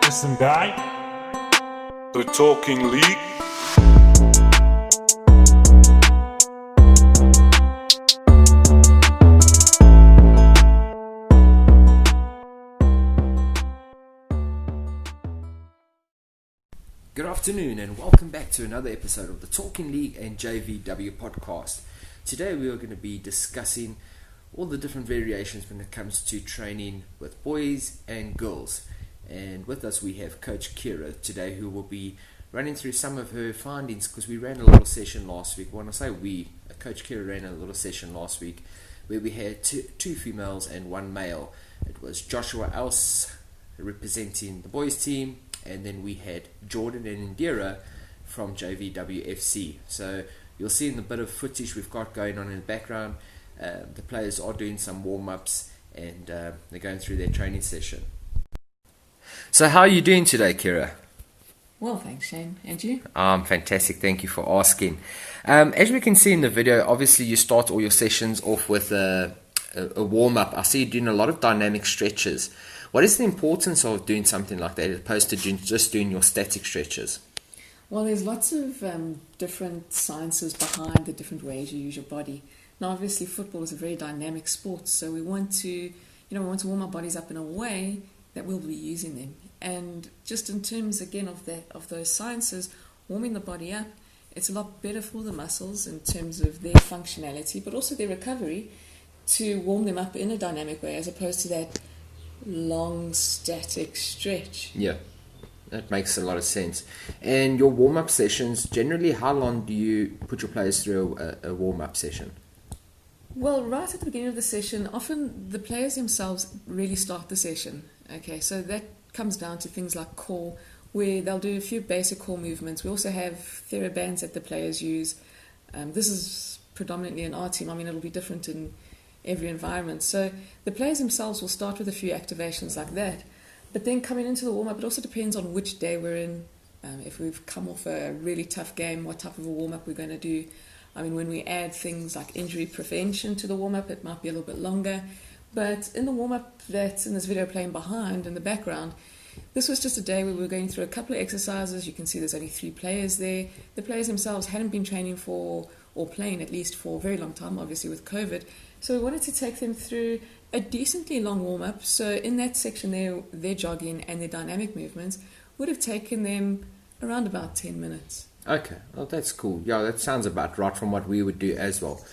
Listen, guy. The Talking League. Good afternoon and welcome back to another episode of the Talking League and JVW podcast. Today we are going to be discussing all the different variations when it comes to training with boys and girls. And with us we have Coach Ciara today, who will be running through some of her findings, because we ran a little session last week. When I say we, Coach Ciara ran a little session last week where we had two females and one male. It was Joshua Else representing the boys team, and then we had Jordan and Indira from JVW FC. So you'll see in the bit of footage we've got going on in the background, the players are doing some warm-ups and they're going through their training session. So how are you doing today, Ciara? Well, thanks, Shane. And you? Fantastic. Thank you for asking. As we can see in the video, obviously you start all your sessions off with a warm-up. I see you doing a lot of dynamic stretches. What is the importance of doing something like that as opposed to just doing your static stretches? Well, there's lots of different sciences behind the different ways you use your body. Now, obviously, football is a very dynamic sport, so we want to warm our bodies up in a way that we'll be using them. And just in terms, again, of those sciences, warming the body up, it's a lot better for the muscles in terms of their functionality, but also their recovery, to warm them up in a dynamic way as opposed to that long static stretch. Yeah, that makes a lot of sense. And your warm-up sessions, generally how long do you put your players through a warm-up session? Well, right at the beginning of the session, often the players themselves really start the session. Okay, so that comes down to things like core, where they'll do a few basic core movements. We also have therabands that the players use. This is predominantly in our team. I mean, it'll be different in every environment. So the players themselves will start with a few activations like that. But then coming into the warm-up, it also depends on which day we're in. If we've come off a really tough game, what type of a warm-up we're going to do. I mean, when we add things like injury prevention to the warm-up, it might be a little bit longer. But in the warm-up that's in this video playing behind in the background, this was just a day where we were going through a couple of exercises. You can see there's only 3 players there. The players themselves hadn't been training or playing at least for a very long time, obviously with COVID. So we wanted to take them through a decently long warm-up. So in that section there, their jogging and their dynamic movements would have taken them around about 10 minutes. Okay, well that's cool. Yeah, that sounds about right from what we would do as well.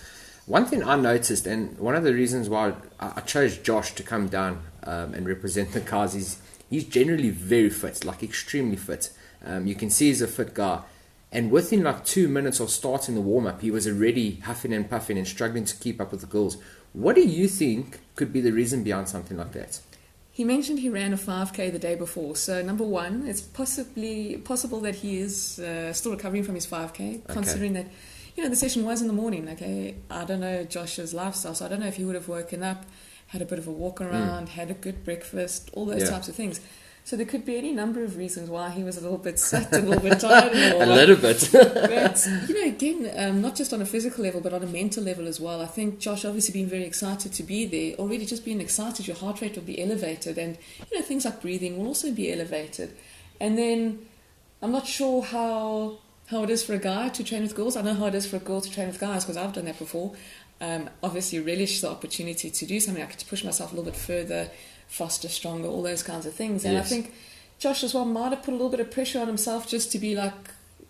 One thing I noticed, and one of the reasons why I chose Josh to come down and represent the guys, is he's generally very fit, like extremely fit. You can see he's a fit guy. And within like 2 minutes of starting the warm-up, he was already huffing and puffing and struggling to keep up with the girls. What do you think could be the reason behind something like that? He mentioned he ran a 5K the day before. So number one, it's possible that he is still recovering from his 5K, considering that, the session was in the morning. Okay, I don't know Josh's lifestyle, so I don't know if he would have woken up, had a bit of a walk around, had a good breakfast, all those types of things. So there could be any number of reasons why he was a little bit sick and a little bit tired. A little bit. But, again, not just on a physical level, but on a mental level as well. I think Josh obviously being very excited to be there. Already just being excited, your heart rate will be elevated. And, things like breathing will also be elevated. And then I'm not sure how it is for a guy to train with girls. I know how it is for a girl to train with guys because I've done that before. Obviously relish the opportunity to do something. I could push myself a little bit further, faster, stronger, all those kinds of things. And I think Josh as well might have put a little bit of pressure on himself just to be like,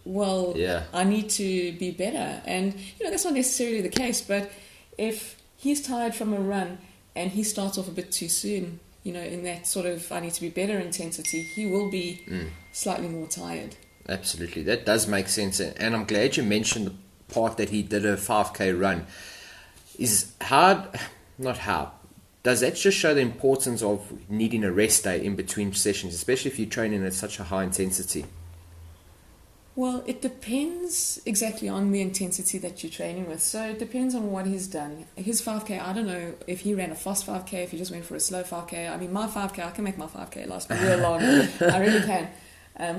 I need to be better. And, that's not necessarily the case. But if he's tired from a run and he starts off a bit too soon, in that sort of I need to be better intensity, he will be slightly more tired. Absolutely. That does make sense. And I'm glad you mentioned the part that he did a 5K run. Is hard, not hard. Does that just show the importance of needing a rest day in between sessions, especially if you're training at such a high intensity? Well, it depends exactly on the intensity that you're training with. So it depends on what he's done. His 5K, I don't know if he ran a fast 5K, if he just went for a slow 5K. I mean, my 5K, I can make my 5K last real long. I really can.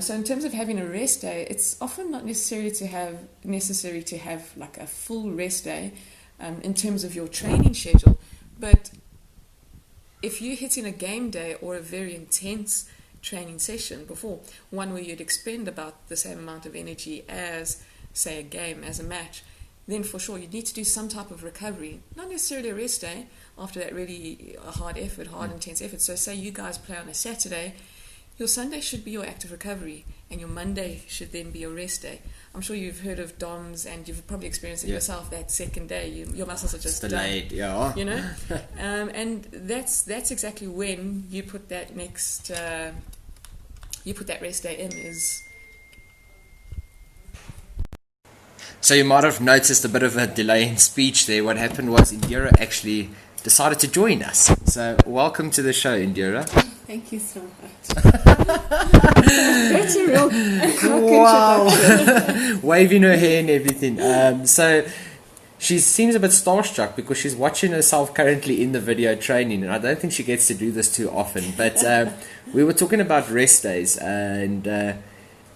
So in terms of having a rest day, it's often not necessary to have like a full rest day in terms of your training schedule. But if you're hitting a game day or a very intense training session before, one where you'd expend about the same amount of energy as, say, a game, as a match, then for sure you need to do some type of recovery, not necessarily a rest day after that really hard intense effort. So say you guys play on a Saturday, your Sunday should be your active recovery, and your Monday should then be your rest day. I'm sure you've heard of DOMS, and you've probably experienced it yourself. That second day, your muscles are just delayed, done, you know. And that's exactly when you put that next, you put that rest day in. So you might have noticed a bit of a delay in speech there. What happened was Indira actually decided to join us. So welcome to the show, Indira. Thank you so much. That's a real wow. Waving her hair and everything. So she seems a bit starstruck because she's watching herself currently in the video training, and I don't think she gets to do this too often. But we were talking about rest days, and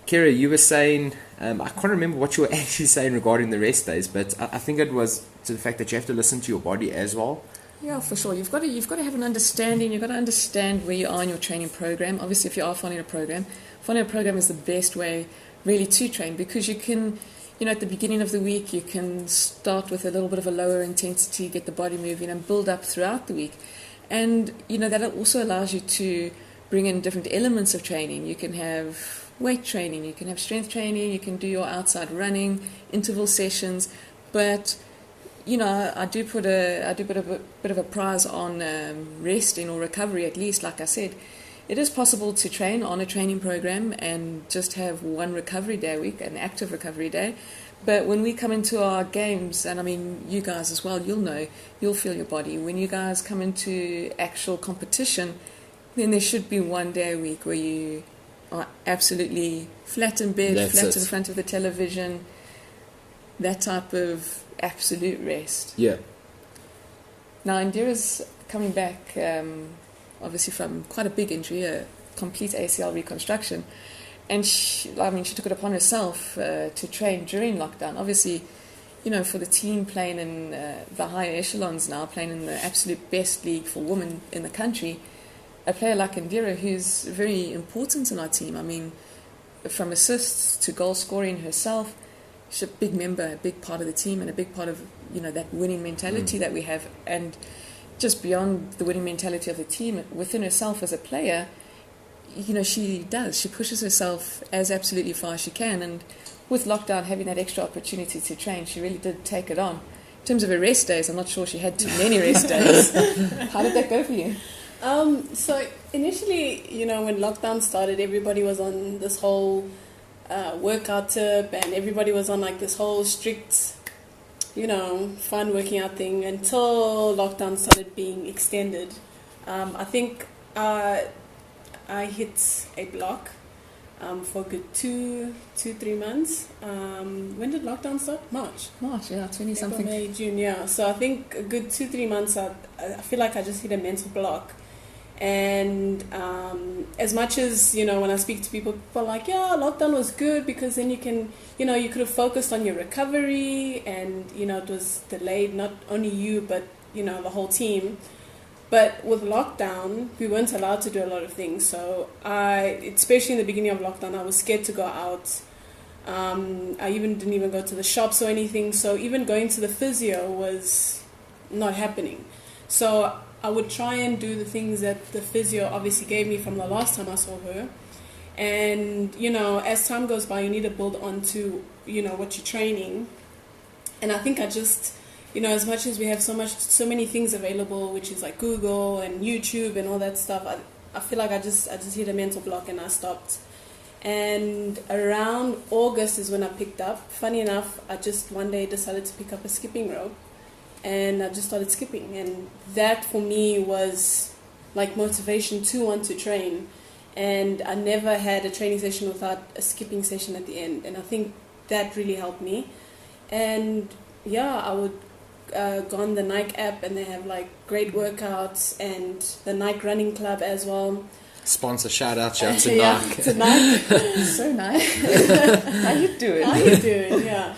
Ciara, you were saying, I can't remember what you were actually saying regarding the rest days, but I think it was to the fact that you have to listen to your body as well. Yeah, for sure. You've got to have an understanding. You've got to understand where you are in your training program. Obviously, if you are finding a program is the best way really to train, because you can, at the beginning of the week, you can start with a little bit of a lower intensity, get the body moving, and build up throughout the week. And, that also allows you to bring in different elements of training. You can have weight training, you can have strength training, you can do your outside running, interval sessions, but I do put a bit of a prize on resting or recovery, at least. Like I said, it is possible to train on a training program and just have one recovery day a week, an active recovery day. But when we come into our games, and I mean you guys as well, you'll feel your body. When you guys come into actual competition, then there should be one day a week where you are absolutely flat in bed, flat in front of the television, that type of absolute rest. Yeah. Now Indira's coming back obviously from quite a big injury, a complete ACL reconstruction, and she took it upon herself to train during lockdown. Obviously, for the team playing in the higher echelons now, playing in the absolute best league for women in the country, a player like Indira, who's very important in our team. I mean, from assists to goal scoring herself, she's a big member, a big part of the team, and a big part of that winning mentality that we have. And just beyond the winning mentality of the team, within herself as a player, she pushes herself as absolutely far as she can. And with lockdown, having that extra opportunity to train, she really did take it on. In terms of her rest days, I'm not sure she had too many rest days. How did that go for you? So initially, when lockdown started, everybody was on this whole workout tip, and everybody was on like this whole strict, fun working out thing, until lockdown started being extended. I think I hit a block for a good 2-3 months. When did lockdown start? March, yeah, 20-something. May, June, yeah. So I think a good 2-3 months, I feel like I just hit a mental block. And as much as, when I speak to people are like, yeah, lockdown was good because then you can, you could have focused on your recovery, and, it was delayed, not only you, but, the whole team. But with lockdown, we weren't allowed to do a lot of things. So especially in the beginning of lockdown, I was scared to go out. I didn't even go to the shops or anything. So even going to the physio was not happening. So I would try and do the things that the physio obviously gave me from the last time I saw her. And, as time goes by, you need to build onto, what you're training. And I think I just, as much as we have so many things available, which is like Google and YouTube and all that stuff, I feel like I just hit a mental block and I stopped. And around August is when I picked up. Funny enough, I just one day decided to pick up a skipping rope. And I just started skipping, and that for me was like motivation to want to train. And I never had a training session without a skipping session at the end, and I think that really helped me. And yeah, I would go on the Nike app, and they have like great workouts, and the Nike running club as well. Sponsor shout out to Nike. Yeah, to Nike. So nice. How you doing? Yeah.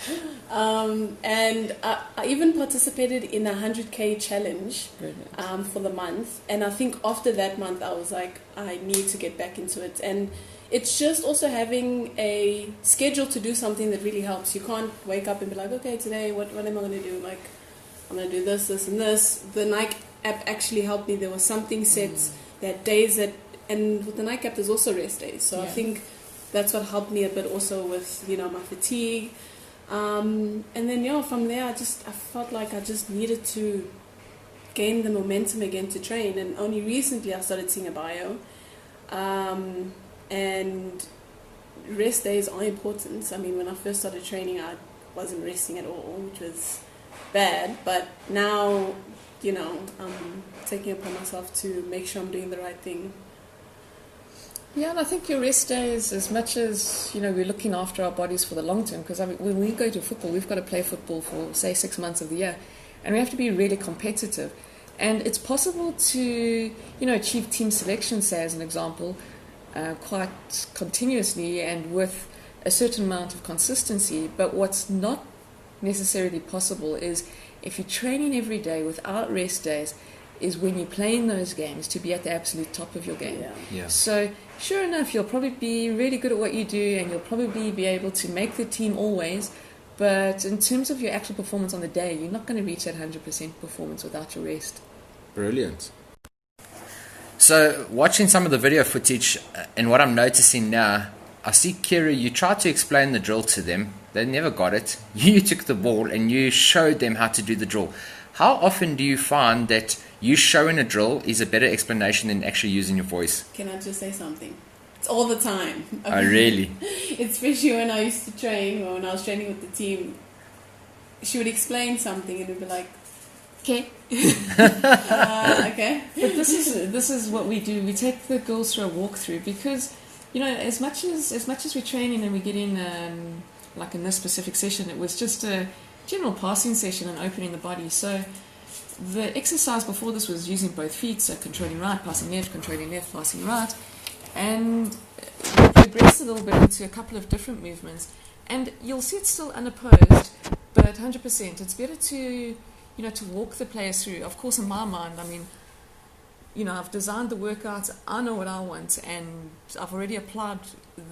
And I even participated in a 100K challenge for the month. And I think after that month, I was like, I need to get back into it. And it's just also having a schedule to do something that really helps. You can't wake up and be like, okay, today, what am I going to do? Like, I'm going to do this, this, and this. The Nike app actually helped me. There was something set that days that, and with the Nike app, there's also rest days. So I think that's what helped me a bit also with, my fatigue. And then, from there, I felt like I just needed to gain the momentum again to train. And only recently I started seeing a bio. And rest days are important. I mean, when I first started training, I wasn't resting at all, which was bad. But now, I'm taking it upon myself to make sure I'm doing the right thing. Yeah, and I think your rest days, as much as, we're looking after our bodies for the long term, because when we go to football, we've got to play football for, say, 6 months of the year, and we have to be really competitive. And it's possible to, achieve team selection, say, as an example, quite continuously and with a certain amount of consistency. But what's not necessarily possible is if you're training every day without rest days, is when you play in those games to be at the absolute top of your game. Yeah. So sure enough, you'll probably be really good at what you do and you'll probably be able to make the team always, but in terms of your actual performance on the day, you're not going to reach that 100% performance without your rest. Brilliant. So watching some of the video footage and what I'm noticing now, I see, Ciara, you tried to explain the drill to them. They never got it. You took the ball and you showed them how to do the drill. How often do you find that you showing a drill is a better explanation than actually using your voice? Can I just say something? It's all the time. Oh, really? Especially when I used to train, or when I was training with the team, she would explain something and we'd be like, okay. Okay. But this is what we do. We take the girls through a walkthrough because, as much as we're training and we get in, like in this specific session, it was just a general passing session and opening the body. So the exercise before this was using both feet, so controlling right, passing left, controlling left, passing right. And we progressed a little bit into a couple of different movements. And you'll see it's still unopposed, but 100%. It's better to, to walk the players through. Of course, in my mind, I've designed the workouts, I know what I want, and I've already applied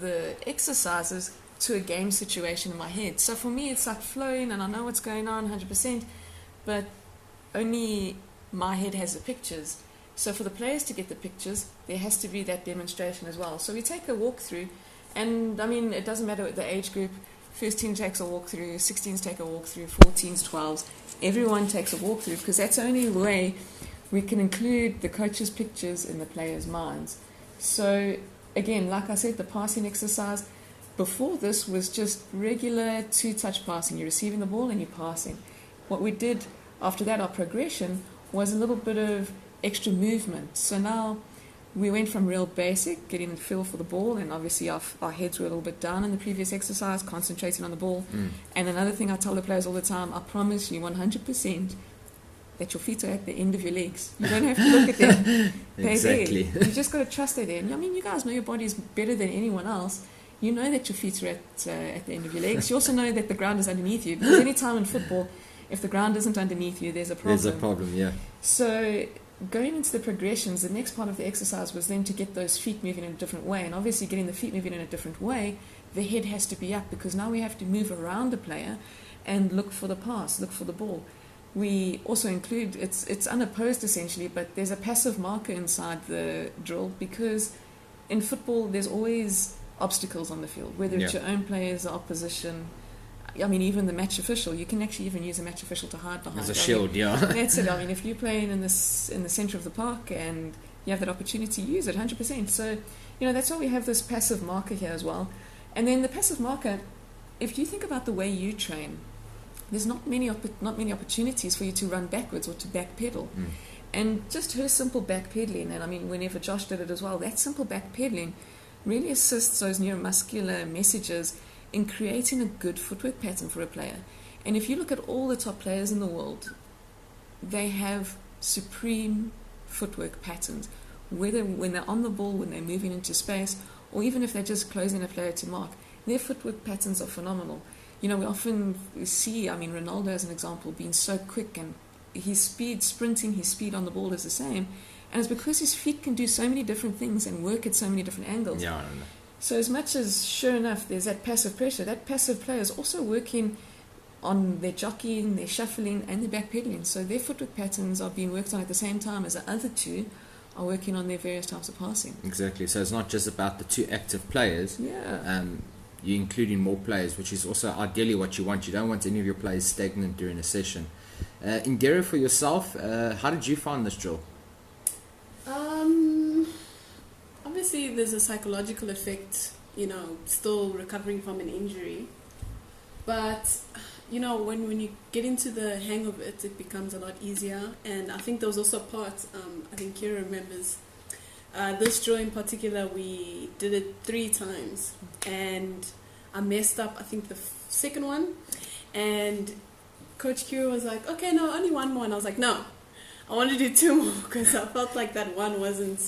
the exercises to a game situation in my head. So for me, it's like flowing and I know what's going on 100%, but only my head has the pictures. So for the players to get the pictures, there has to be that demonstration as well. So we take a walkthrough, and it doesn't matter the age group. First team takes a walkthrough, 16s take a walkthrough, 14s, 12s. Everyone takes a walkthrough because that's the only way we can include the coach's pictures in the players' minds. So again, like I said, the passing exercise before this was just regular two-touch passing. You're receiving the ball and you're passing. What we did after that, our progression, was a little bit of extra movement. So now we went from real basic, getting a feel for the ball, and obviously our heads were a little bit down in the previous exercise, concentrating on the ball. And another thing I tell the players all the time, I promise you 100% that your feet are at the end of your legs. You don't have to look at them. They're Exactly. there. You just got to trust they're there. And you guys know your bodies better than anyone else. You know that your feet are at the end of your legs. You also know that the ground is underneath you. Because any time in football, if the ground isn't underneath you, there's a problem. There's a problem, yeah. So going into the progressions, the next part of the exercise was then to get those feet moving in a different way. And obviously getting the feet moving in a different way, the head has to be up because now we have to move around the player and look for the pass, look for the ball. We also include, it's unopposed essentially, but there's a passive marker inside the drill because in football there's always obstacles on the field, whether it's your own players, the opposition. Even the match official, you can actually even use a match official to hide behind. As a shield, yeah. That's it. If you're playing in the centre of the park and you have that opportunity, use it 100%. So, that's why we have this passive marker here as well. And then the passive marker, if you think about the way you train, there's not many opportunities for you to run backwards or to backpedal. And just her simple backpedaling, and whenever Josh did it as well, that simple backpedaling really assists those neuromuscular messages in creating a good footwork pattern for a player. And if you look at all the top players in the world, they have supreme footwork patterns, whether when they're on the ball, when they're moving into space, or even if they're just closing a player to mark. Their footwork patterns are phenomenal. we often see, Ronaldo as an example, being so quick, and his speed sprinting, his speed on the ball is the same. And it's because his feet can do so many different things and work at so many different angles. Yeah, I don't know. So as much as, sure enough, there's that passive pressure, that passive player is also working on their jockeying, their shuffling, and their backpedaling. So their footwork patterns are being worked on at the same time as the other two are working on their various types of passing. Exactly. So it's not just about the two active players. Yeah. You're including more players, which is also ideally what you want. You don't want any of your players stagnant during a session. Indira, for yourself, how did you find this drill? Obviously, there's a psychological effect, still recovering from an injury. But, when you get into the hang of it, it becomes a lot easier. And I think there was also a part, I think Ciara remembers, this drill in particular, we did it 3 times. And I messed up, I think, the second one. And Coach Ciara was like, okay, no, only one more. And I was like, no, I want to do 2 more because I felt like that one wasn't,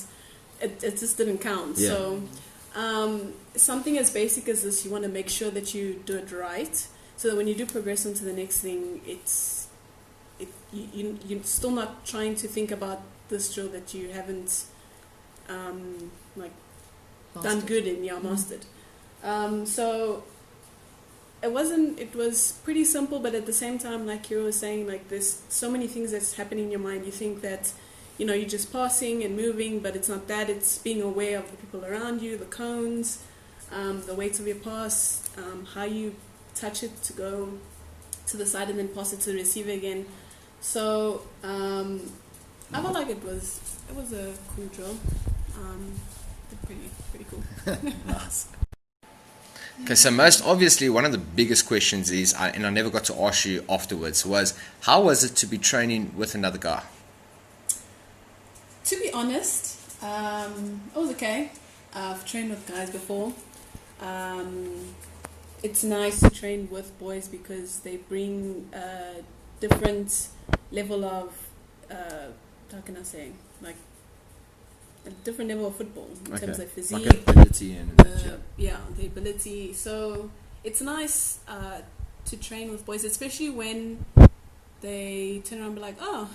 it just didn't count. Yeah. So something as basic as this, you want to make sure that you do it right so that when you do progress on to the next thing, you're still not trying to think about this drill that you haven't done good in, mastered. So it was pretty simple, but at the same time, like Ciara was saying, like there's so many things that's happening in your mind. You think that, you're just passing and moving, but it's not that. It's being aware of the people around you, the cones, the weight of your pass, how you touch it to go to the side and then pass it to the receiver again. So I felt like it was a cool drill. Pretty cool. Nice. Okay, so most obviously one of the biggest questions is, and I never got to ask you afterwards, was how was it to be training with another guy? To be honest, it was okay. I've trained with guys before. It's nice to train with boys because they bring a different level of, how can I say, like a different level of football in terms of physique. Like ability and the ability. So it's nice to train with boys, especially when they turn around and be like, oh,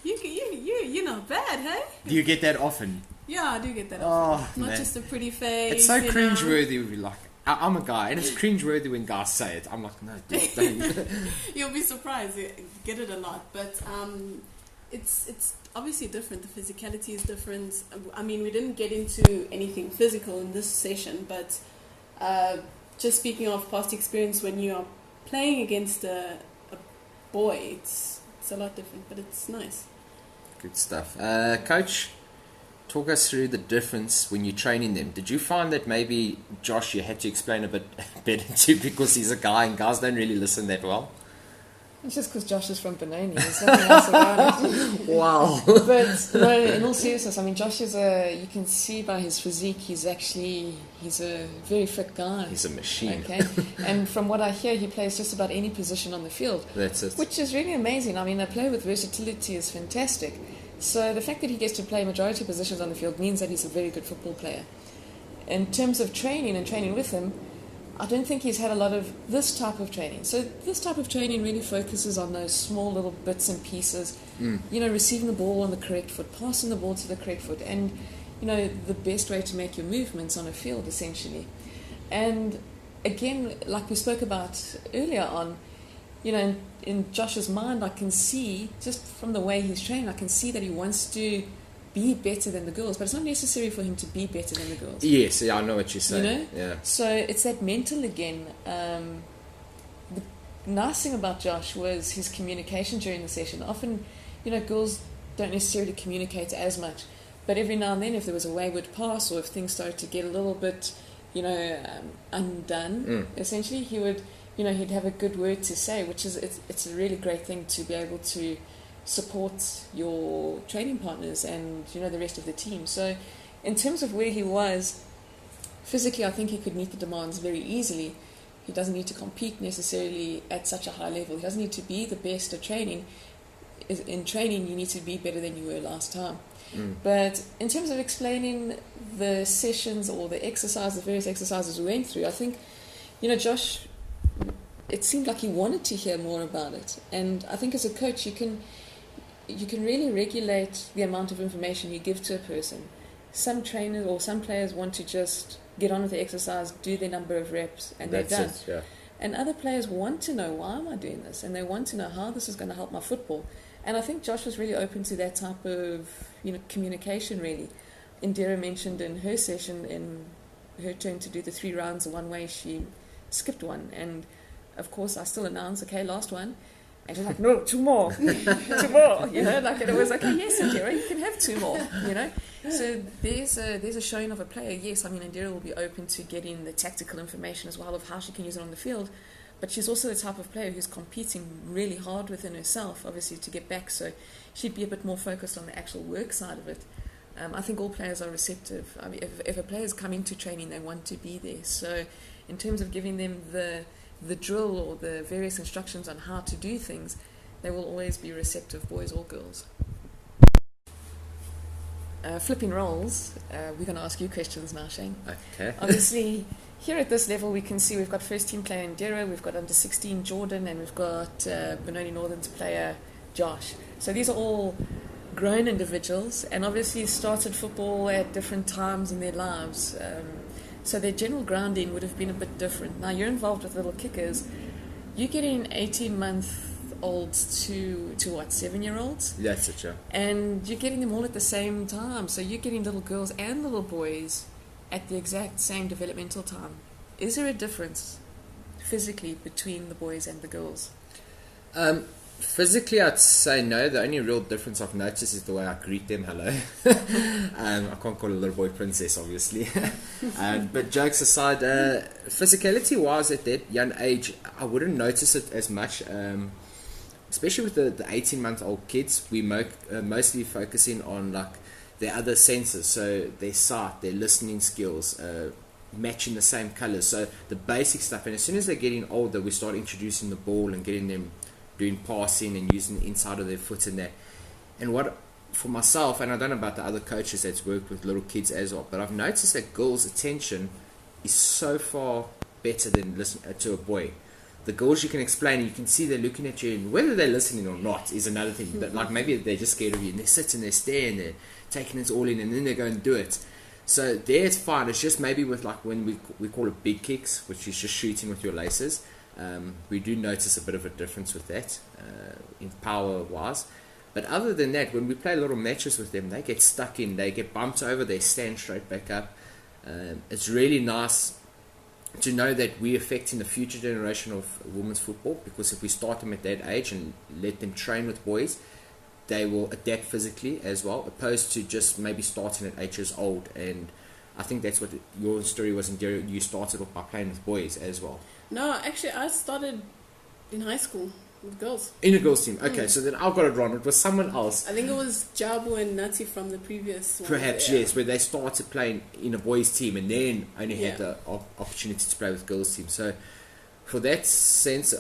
you're not bad, hey? Do you get that often? Yeah, I do get that often. Not man. Just a pretty face. It's so cringeworthy. Like, I'm a guy, and it's cringeworthy when guys say it. I'm like, no, dude, don't. You'll be surprised. You get it a lot, but it's obviously different. The physicality is different. I mean, we didn't get into anything physical in this session, but just speaking of past experience, when you are playing against a boy, it's a lot different, but it's nice. Good stuff. Coach, talk us through the difference when you're training them. Did you find that maybe Josh you had to explain a bit better to because he's a guy and guys don't really listen that well? It's just because Josh is from Benoni. There's nothing else about it. Wow. But no, in all seriousness, I mean, Josh is you can see by his physique, he's a very fit guy. He's a machine. Okay. And from what I hear, he plays just about any position on the field. That's it. Which is really amazing. I mean, a player with versatility is fantastic. So the fact that he gets to play majority positions on the field means that he's a very good football player. In terms of training and training with him, I don't think he's had a lot of this type of training. So this type of training really focuses on those small little bits and pieces, receiving the ball on the correct foot, passing the ball to the correct foot, and, the best way to make your movements on a field, essentially. And again, like we spoke about earlier on, in Josh's mind, I can see, just from the way he's trained, I can see that he wants to be better than the girls, but it's not necessary for him to be better than the girls. Yes, yeah, I know what you're saying. Yeah. So it's that mental again. The nice thing about Josh was his communication during the session. Often, girls don't necessarily communicate as much, but every now and then, if there was a wayward pass or if things started to get a little bit, undone, essentially, he would, he'd have a good word to say, which is it's a really great thing to be able to support your training partners and the rest of the team. So in terms of where he was physically, I think he could meet the demands very easily. He doesn't need to compete necessarily at such a high level. He doesn't need to be the best at training. In training, you need to be better than you were last time. But in terms of explaining the sessions or the various exercises we went through, I think Josh it seemed like he wanted to hear more about it. And I think as a coach, you can really regulate the amount of information you give to a person. Some trainers or some players want to just get on with the exercise, do their number of reps, and they're done. Yeah. And other players want to know, why am I doing this? And they want to know how this is going to help my football. And I think Josh was really open to that type of communication, really. Indira mentioned in her session, in her turn to do the 3 rounds the one way, she skipped one. And, of course, I still announced, okay, last one. And she's like, no, 2 more, 2 more, and it was like, oh, yes, Indira, you can have 2 more, So there's a showing of a player. Yes, I mean, Indira will be open to getting the tactical information as well of how she can use it on the field, but she's also the type of player who's competing really hard within herself, obviously, to get back, so she'd be a bit more focused on the actual work side of it. I think all players are receptive. I mean, if a player's come into training, they want to be there. So in terms of giving them the drill or the various instructions on how to do things, they will always be receptive, boys or girls. Flipping roles, we're going to ask you questions now, Shane. Okay. Obviously, here at this level, we can see we've got first team player Indira, we've got under 16 Jordan, and we've got Benoni Northern's player Josh. So these are all grown individuals, and obviously started football at different times in their lives. So their general grounding would have been a bit different. Now, you're involved with little kickers. You're getting 18-month-olds to what, 7-year-olds? That's it, yeah. And you're getting them all at the same time. So you're getting little girls and little boys at the exact same developmental time. Is there a difference physically between the boys and the girls? Physically, I'd say no. The only real difference I've noticed is the way I greet them. Hello. I can't call a little boy princess, obviously. But jokes aside, physicality-wise, at that young age, I wouldn't notice it as much. Especially with the 18-month-old kids, we mostly focusing on like their other senses, so their sight, their listening skills, matching the same colours. So the basic stuff. And as soon as they're getting older, we start introducing the ball and getting them doing passing and using the inside of their foot and that. And what, for myself, and I don't know about the other coaches that's worked with little kids as well, but I've noticed that girls' attention is so far better than listening to a boy. The girls, you can explain, and you can see they're looking at you, and whether they're listening or not is another thing. But like maybe they're just scared of you, and they sit and they stare and they're taking it all in, and then they go and do it. So there it's fine. It's just maybe with like when we call it big kicks, which is just shooting with your laces. We do notice a bit of a difference with that in power-wise. But other than that, when we play little matches with them, they get stuck in, they get bumped over, they stand straight back up. It's really nice to know that we're affecting the future generation of women's football, because if we start them at that age and let them train with boys, they will adapt physically as well, opposed to just maybe starting at 8 years old. And I think that's what your story was, and you started off by playing with boys as well. No, actually, I started in high school with girls. In a girls' team. Okay, so then I've got it wrong. It was someone else. I think it was Jabu and Nati from the previous one. Perhaps, yes, where they started playing in a boys' team and then only had the opportunity to play with girls' team. So for that sense,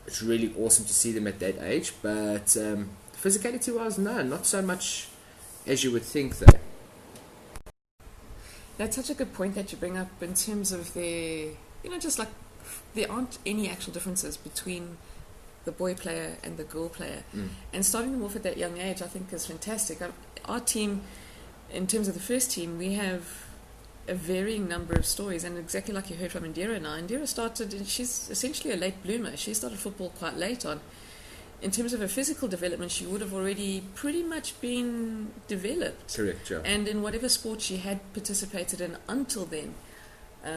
it's really awesome to see them at that age. But physicality-wise, no, not so much as you would think, though. That's such a good point that you bring up in terms of their... just like there aren't any actual differences between the boy player and the girl player. And starting them off at that young age, I think, is fantastic. Our team, in terms of the first team, we have a varying number of stories, and exactly like you heard from Indira now, Indira started, and she's essentially a late bloomer. She started football quite late on. In terms of her physical development, she would have already pretty much been developed. Correct, yeah. And in whatever sport she had participated in until then.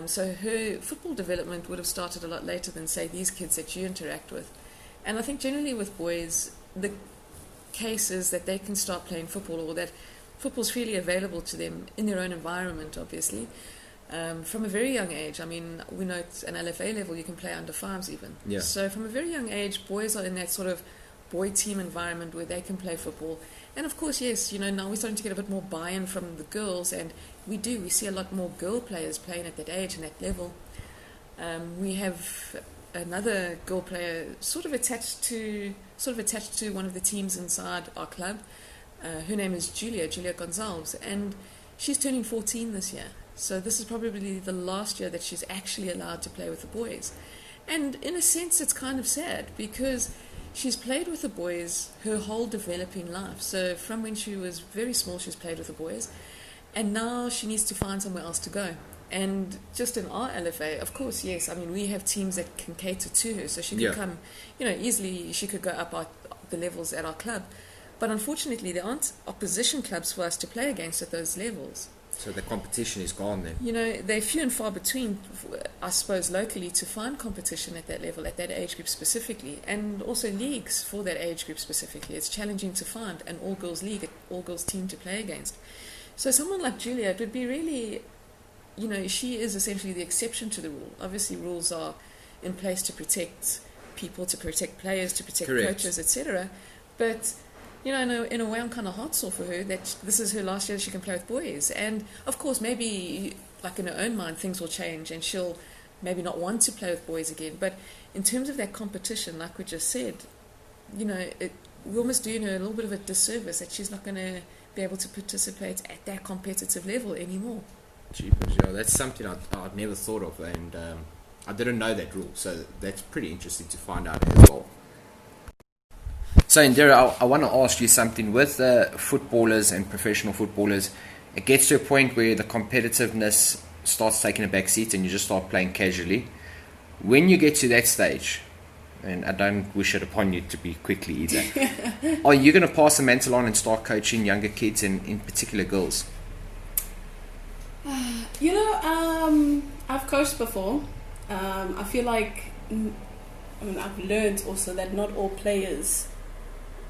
So her football development would have started a lot later than, say, these kids that you interact with. And I think generally with boys, the case is that they can start playing football, or that football's freely available to them in their own environment, obviously, from a very young age. I mean, we know at an LFA level you can play under 5s even. Yeah. So from a very young age, boys are in that sort of boy team environment where they can play football. And of course, yes, now we're starting to get a bit more buy-in from the girls, and we see a lot more girl players playing at that age and that level. We have another girl player sort of attached to one of the teams inside our club. Her name is Julia Gonzalez, and she's turning 14 this year. So this is probably the last year that she's actually allowed to play with the boys. And in a sense, it's kind of sad because she's played with the boys her whole developing life. So from when she was very small, she's played with the boys. And now she needs to find somewhere else to go. And just in our LFA, of course, yes, I mean, we have teams that can cater to her. So she could come, easily she could go up the levels at our club. But unfortunately, there aren't opposition clubs for us to play against at those levels. So the competition is gone then? They're few and far between, I suppose, locally to find competition at that level, at that age group specifically. And also leagues for that age group specifically. It's challenging to find an all-girls league, an all-girls team to play against. So someone like Julia, it would be really... she is essentially the exception to the rule. Obviously, rules are in place to protect people, to protect players, to protect coaches, etc. But, in a way, I'm kind of heartsore for her that this is her last year that she can play with boys. And, of course, maybe, like in her own mind, things will change and she'll maybe not want to play with boys again. But in terms of that competition, like we just said, we're almost doing her a little bit of a disservice that she's not going to be able to participate at that competitive level anymore. Jeepers, that's something I'd never thought of, and I didn't know that rule, so that's pretty interesting to find out as well. So Indira, I want to ask you something. With footballers and professional footballers, it gets to a point where the competitiveness starts taking a back seat and you just start playing casually. When you get to that stage, and I don't wish it upon you to be quickly either, are you going to pass the mantle on and start coaching younger kids and in particular girls? I've coached before. I feel like, I've learned also that not all players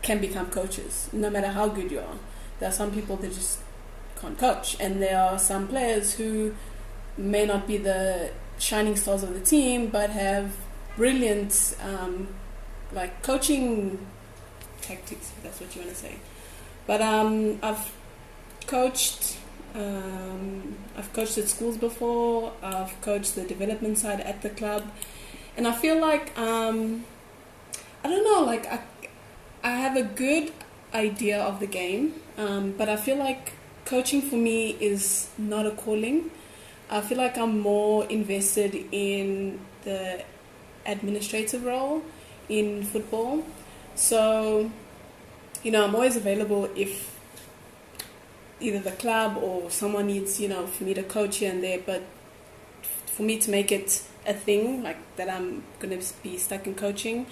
can become coaches, no matter how good you are. There are some people that just can't coach, and there are some players who may not be the shining stars of the team, but have brilliant, coaching tactics, if that's what you want to say. But I've coached at schools before. I've coached the development side at the club, and I feel like I have a good idea of the game, but I feel like coaching for me is not a calling. I feel like I'm more invested in the administrative role in football. So, I'm always available if either the club or someone needs, for me to coach here and there. But for me to make it a thing, like that I'm going to be stuck in coaching,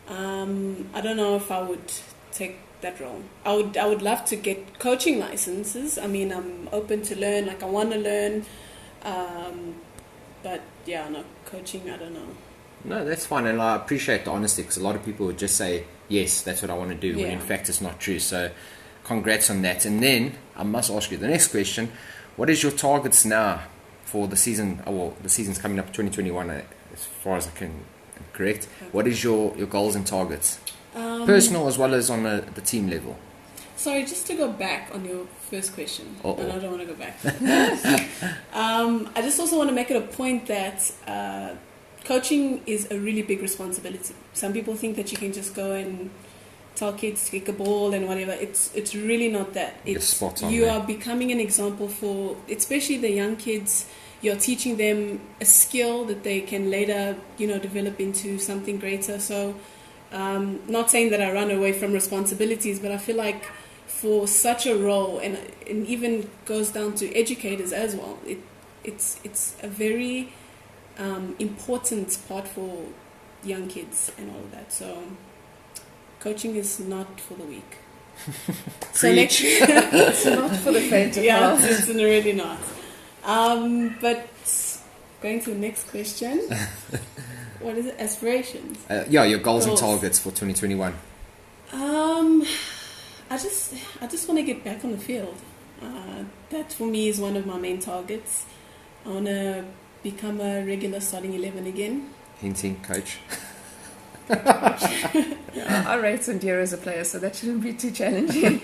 I don't know if I would take that role. I would love to get coaching licenses. I mean, I'm open to learn, I want to learn. But yeah, no, coaching, I don't know. No, that's fine, and I appreciate the honesty, because a lot of people would just say, yes, that's what I want to do, when in fact it's not true. So congrats on that. And then I must ask you the next question. What is your targets now for the season? The season's coming up 2021, as far as I can correct. Okay. What is your goals and targets? Personal as well as on the team level. Sorry, just to go back on your first question. And I don't want to go back. I just also want to make it a point that coaching is a really big responsibility. Some people think that you can just go and tell kids to kick a ball and whatever. It's really not that. You are becoming an example for, especially the young kids. You're teaching them a skill that they can later, develop into something greater. So, not saying that I run away from responsibilities, but I feel like for such a role, and even goes down to educators as well, it's a very important part for young kids and all of that. So coaching is not for the weak. So next, it's not for the faint of heart. It's really not. But going to the next question. What is it? Aspirations? Your goals and targets for 2021. I just want to get back on the field. That for me is one of my main targets. I want to become a regular starting 11 again. Hinting, coach. I rate Indira as a player, so that shouldn't be too challenging.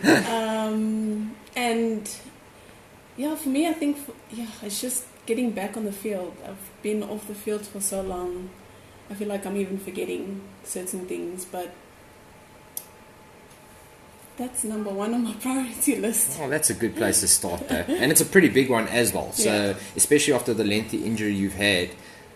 And for me, I think it's just getting back on the field. I've been off the field for so long. I feel like I'm even forgetting certain things, but that's number one on my priority list. Oh, that's a good place to start, though. And it's a pretty big one as well. So, especially after the lengthy injury you've had,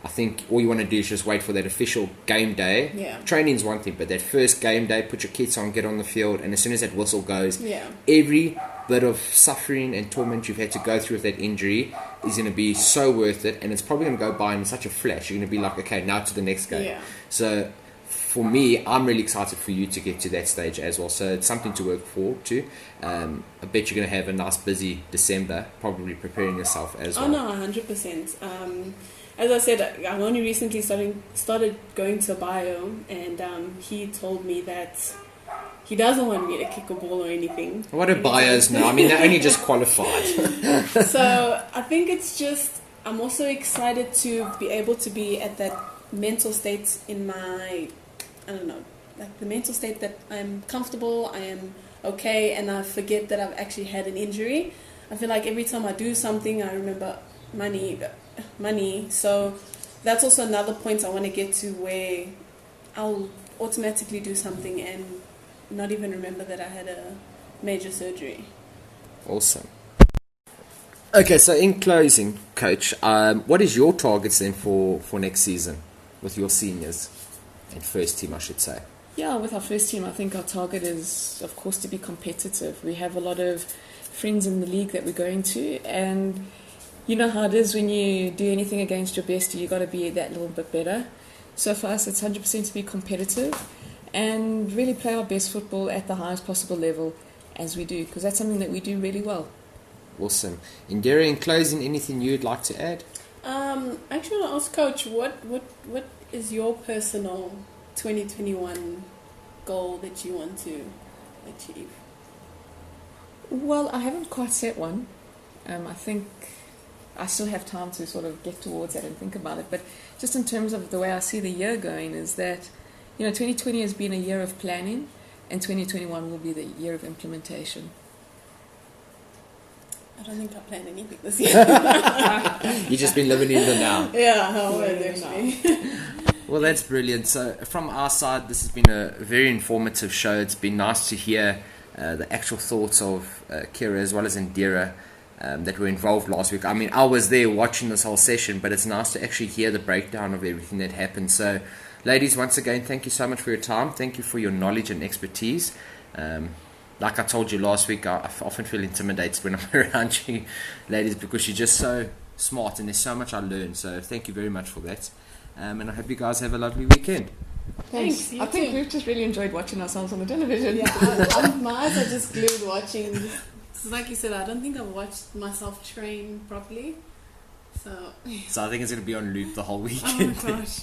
I think all you want to do is just wait for that official game day. Yeah. Training's one thing, but that first game day, put your kits on, get on the field, and as soon as that whistle goes, Yeah. every bit of suffering and torment you've had to go through with that injury is going to be so worth it, and it's probably going to go by in such a flash. You're going to be like, okay, now to the next game. Yeah. So for me, I'm really excited for you to get to that stage as well. So it's something to work forward to. I bet you're going to have a nice busy December, probably preparing yourself as well. Oh no, 100%. As I said, I've only recently started going to a bio, and he told me that he doesn't want me to kick a ball or anything. What do bios know? I mean, they're only just qualified. So I think it's just, I'm also excited to be able to be at that mental state in my, I don't know, like the mental state that I'm comfortable, I am okay, and I forget that I've actually had an injury. I feel like every time I do something, I remember money. So that's also another point I want to get to, where I'll automatically do something and not even remember that I had a major surgery. Awesome. Okay, so in closing, Coach, what is your targets then for next season with your seniors and first team, I should say? Yeah, with our first team, I think our target is, of course, to be competitive. We have a lot of friends in the league that we're going to, and you know how it is when you do anything against your best, you got to be that little bit better. So for us, it's 100% to be competitive and really play our best football at the highest possible level as we do, because that's something that we do really well. Awesome. Indira, in closing, anything you'd like to add? Actually, I want to ask Coach, what is your personal 2021 goal that you want to achieve? Well, I haven't quite set one. I think I still have time to sort of get towards that and think about it. But just in terms of the way I see the year going is that, 2020 has been a year of planning, and 2021 will be the year of implementation. I don't think I planned anything this year. You've just been living in the now. Yeah, I was actually. Well, that's brilliant. So from our side, this has been a very informative show. It's been nice to hear the actual thoughts of Ciara as well as Indira that were involved last week. I mean, I was there watching this whole session, but it's nice to actually hear the breakdown of everything that happened. So, ladies, once again, thank you so much for your time. Thank you for your knowledge and expertise. Like I told you last week, I often feel intimidated when I'm around you, ladies, because you're just so smart and there's so much I learn. So thank you very much for that. And I hope you guys have a lovely weekend. Thanks. I think we've just really enjoyed watching ourselves on the television. Yeah, my eyes are just glued watching. Just, like you said, I don't think I've watched myself train properly. So I think it's going to be on loop the whole weekend. Oh my gosh.